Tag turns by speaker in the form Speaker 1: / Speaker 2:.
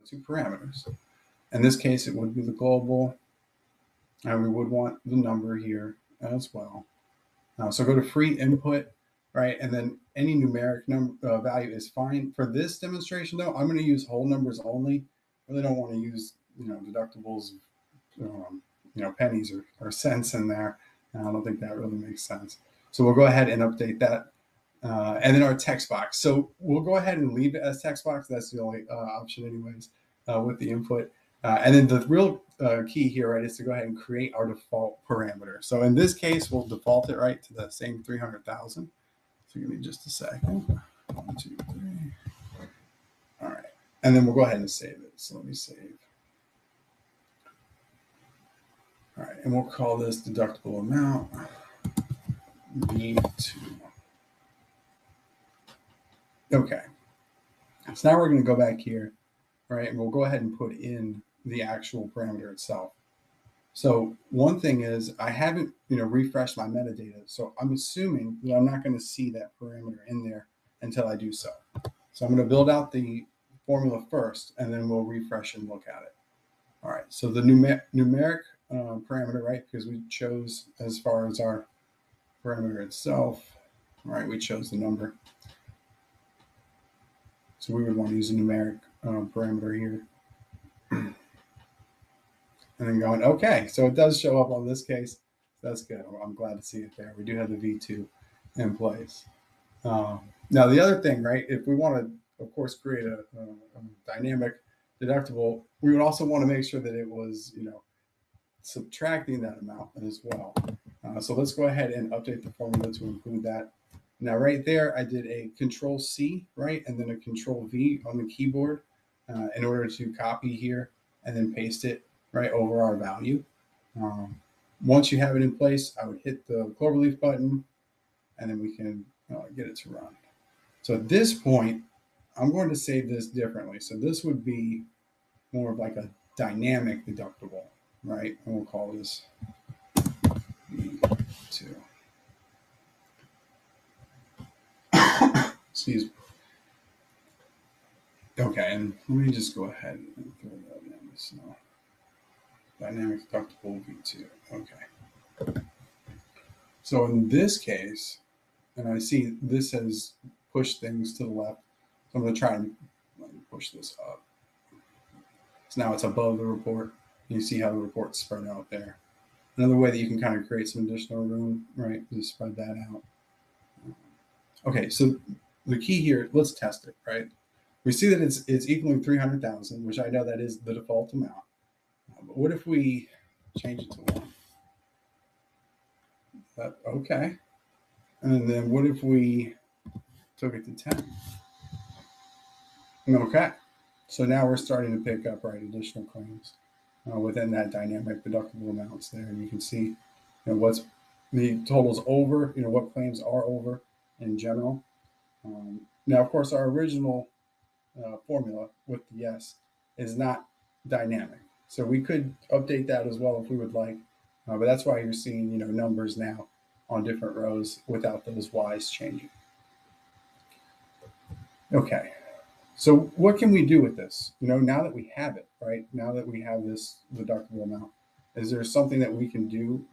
Speaker 1: two parameters. In this case, it would be the global, and we would want the number here as well. So go to free input, right? And then any numeric value is fine. For this demonstration though, I'm going to use whole numbers only. I really don't want to use, deductibles, pennies or cents in there. I don't think that really makes sense. So we'll go ahead and update that. And then our text box. So we'll go ahead and leave it as text box. That's the only option anyways with the input. And then the real key here, right, is to go ahead and create our default parameter. So in this case, we'll default it right to the same 300,000. So give me just a second. 1, 2, 3. All right. And then we'll go ahead and save it. So let me save. All right. And we'll call this deductible amount V2. Okay. So now we're going to go back here, right? And we'll go ahead and put in the actual parameter itself. So one thing is I haven't, refreshed my metadata. So I'm assuming that I'm not going to see that parameter in there until I do so. So I'm going to build out the formula first, and then we'll refresh and look at it. All right. So the numeric parameter, right? Because we chose, as far as our parameter itself, right? We chose the number. So we would want to use a numeric parameter here. And then going, okay, so it does show up on this case. That's good. I'm glad to see it there. We do have the V2 in place. Now, the other thing, right, if we want to, of course, create a dynamic deductible, we would also want to make sure that it was, subtracting that amount as well. So let's go ahead and update the formula to include that. Now, right there, I did a Control-C, right, and then a Control-V on the keyboard in order to copy here and then paste it right over our value. Once you have it in place, I would hit the cloverleaf button, and then we can get it to run. So at this point, I'm going to save this differently. So this would be more of like a dynamic deductible, right? And we'll call this V2. Excuse me. Okay, and let me just go ahead and throw that in. So dynamic deductible V2. Okay. So in this case, and I see this has pushed things to the left. So I'm going to try and push this up. So now it's above the report. You see how the report's spread out there. Another way that you can kind of create some additional room, right, is spread that out. Okay, so the key here, let's test it, right? We see that it's equaling 300,000, which I know that is the default amount. But what if we change it to 1? Okay. And then what if we took it to 10? Okay. So now we're starting to pick up, right, additional claims within that dynamic deductible amounts there. And you can see, what's the totals over, what claims are over in general. Now, of course, our original formula with the yes is not dynamic. So we could update that as well if we would like. But that's why you're seeing, numbers now on different rows without those Y's changing. Okay. So what can we do with this? Now that we have it, right? Now that we have this deductible amount, is there something that we can do